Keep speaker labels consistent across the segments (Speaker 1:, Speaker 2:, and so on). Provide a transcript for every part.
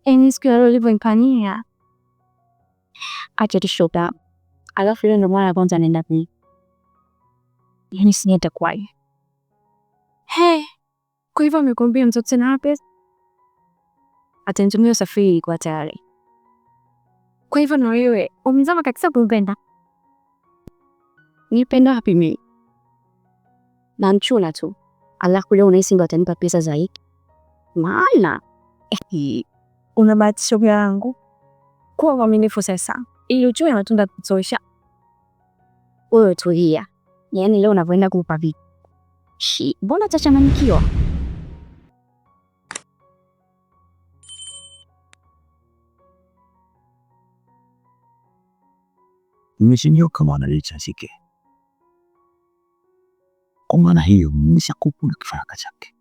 Speaker 1: Yaani siku ya leo ulivyonifanyia. Acha tu shoga. Alafu ile ndo mara ya kwanza naenda pili. Yaani sije itakuwaje. He, kwa hivyo amekwambia mtoto tena wapi? Atanitumia usafiri kwa tayari. Kwa hivyo na wewe umezama kabisa kumpenda. Nipenda wapi mimi? Na mchuna tu. Alafu leo unahisi ndo atanipa pesa zaidi. Maana una bahati shoga yangu. Kuwa mwaminifu sasa. Ili ujue matunda kutosha. Wewe tulia. Yaani leo unavyoenda kumpa vipi? Mbona utachanganyikiwa?
Speaker 2: Nimeshinyoka maana lichashike. Kwa maana hiyo nimeshakupa kifaranga chake.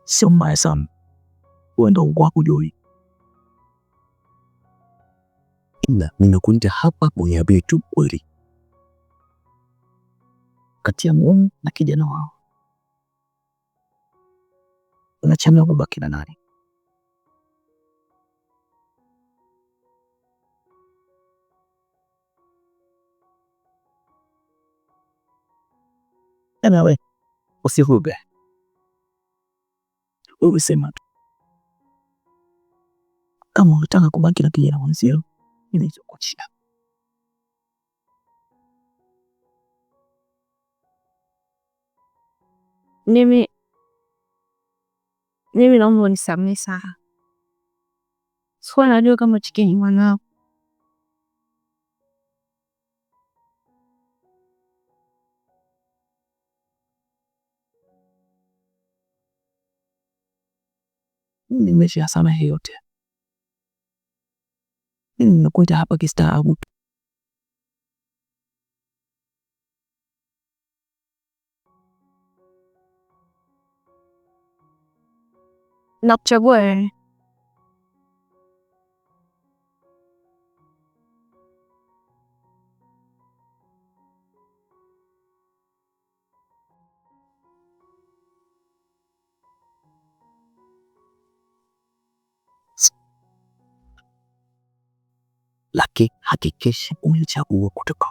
Speaker 2: Sio mbaya sana. Uenda wako Joy. Ila ninakuita hapa uniambie tu kweli. Kati ya Mungu na kijana wao. Unachagua kubaki na nani? Nawe usihuge. Wewe sema tu. Kama unataka kubaki na kijana mwenzio, inaweza kuchia.
Speaker 1: Mimi naomba unisamehe sana. Sikuwa najua kama Chike mwanao.
Speaker 2: Nimeshasamehe yote. Nimekuita hapa kistaabu.
Speaker 1: Nakuchagua wewe.
Speaker 2: Lakini hakikisha umechagua kutoka.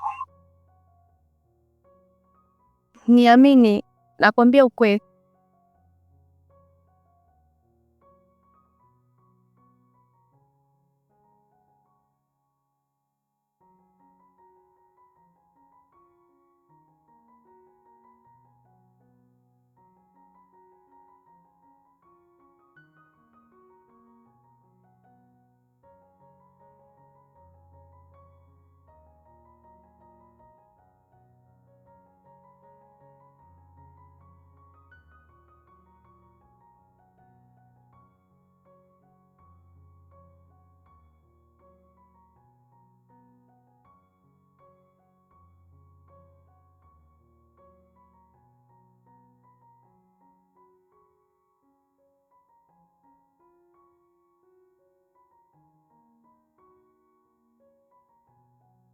Speaker 1: Niamini, nakwambia ukweli.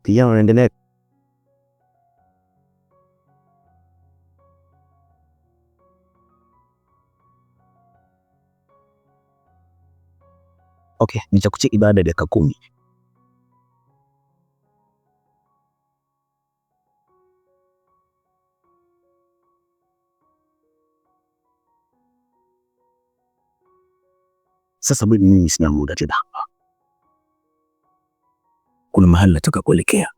Speaker 2: Pia unaendelea. Okay, nitakucheki baada ya dakika 10. Sasa mimi sina muda tena. Kuna mahali nataka kuelekea.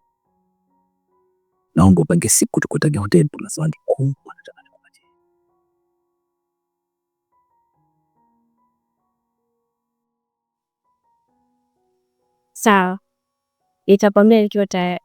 Speaker 2: Naomba upange siku tukutane hoteli na zawadi kubwa nataka nikupatie.
Speaker 1: Sawa. Nitakwambia nikiwa tayari.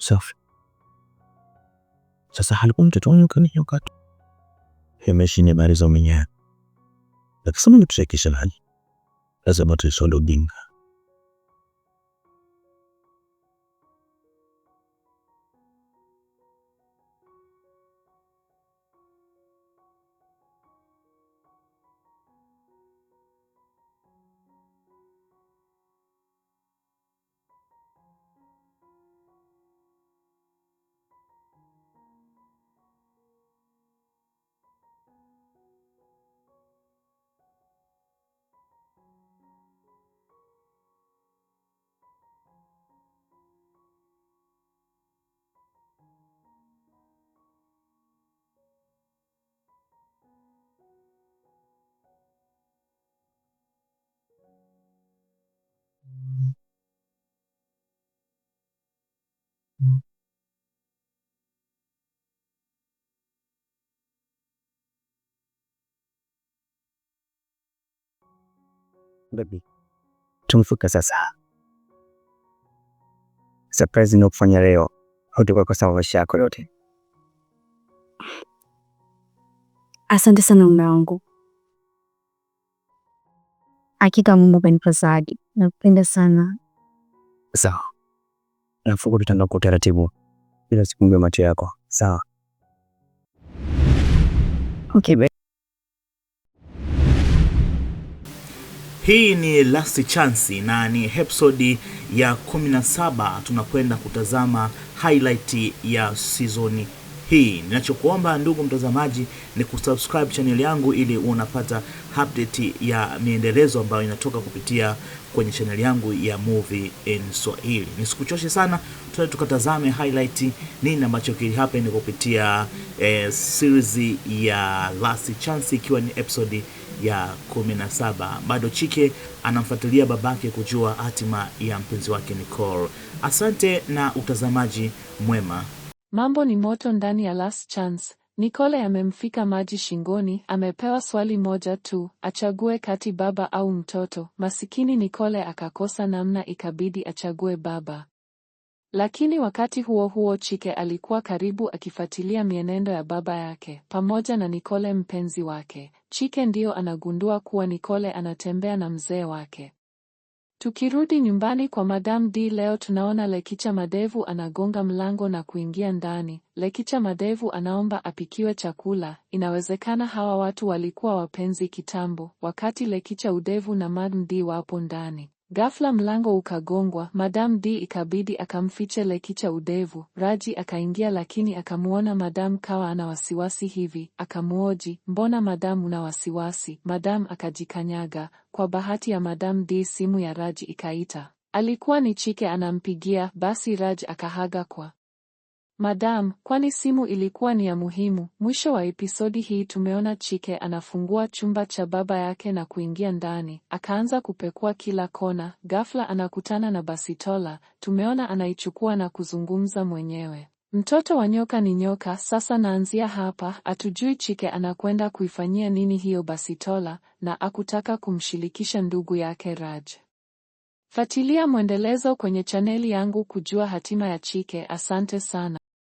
Speaker 2: Safi. Sasa halikuwa mtoto wangu kanyoka tu. Hemeshine bari za mwenyewe. Lakisema mtushekisha nani? Lazima tuisonde ujinga. Baby, tumefika sasa. Surprise ni kufanya leo. Hautakuwa kwa sababu maisha yako yote.
Speaker 1: Asante sana mume wangu. Hakika Mungu amenipa zawadi. Napenda sana.
Speaker 2: Sawa. Nafuku tutaenda kwa utaratibu. Bila sikumbe macho yako. Sawa.
Speaker 1: Okay, babe.
Speaker 3: Hii ni Last Chance na ni episode ya 17. Tunakwenda kutazama highlight ya season hii. Ninachokuomba ndugu mtazamaji ni kusubscribe channel yangu ili unapata update ya miendelezo ambayo inatoka kupitia kwenye channel yangu ya Movie in Swahili. Nisikuchoshe sana, tuende tukatazame highlight nini ambacho kili happen kupitia series ya Last Chance, ikiwa ni episode ya 17. Bado Chike anamfuatilia babake kujua hatima ya mpenzi wake Nicole. Asante na utazamaji mwema.
Speaker 4: Mambo ni moto ndani ya Last Chance. Nicole amemfika maji shingoni, amepewa swali moja tu, achague kati baba au mtoto. Masikini Nicole akakosa namna, ikabidi achague baba. Lakini wakati huo huo Chike alikuwa karibu akifuatilia mienendo ya baba yake, pamoja na Nicole mpenzi wake. Chike ndio anagundua kuwa Nicole anatembea na mzee wake. Tukirudi nyumbani kwa Madam D leo tunaona Lekicha Madevu anagonga mlango na kuingia ndani. Lekicha Madevu anaomba apikiwe chakula. Inawezekana hawa watu walikuwa wapenzi kitambo, wakati Lekicha Udevu na Madam D wapo ndani. Ghafla mlango ukagongwa, Madam D ikabidi akamfiche Lekicha Udevu. Raji akaingia lakini akamuona Madam kawa ana wasiwasi hivi, akamuoji, mbona Madam una wasiwasi? Madam akajikanyaga. Kwa bahati ya Madam D simu ya Raji ikaita. Alikuwa ni Chike anampigia, basi Raj akahaga kwa Madam, kwani simu ilikuwa ni ya muhimu. Mwisho wa episodi hii tumeona Chike anafungua chumba cha baba yake na kuingia ndani. Akaanza kupekua kila kona, ghafla anakutana na basitola, tumeona anaichukua na kuzungumza mwenyewe. Mtoto wa nyoka ni nyoka, sasa naanzia hapa, atujui Chike anakwenda kuifanyia nini hiyo basitola, na akutaka kumshirikisha ndugu yake Raj. Fuatilia mwendelezo kwenye chaneli yangu kujua hatima ya Chike. Asante sana.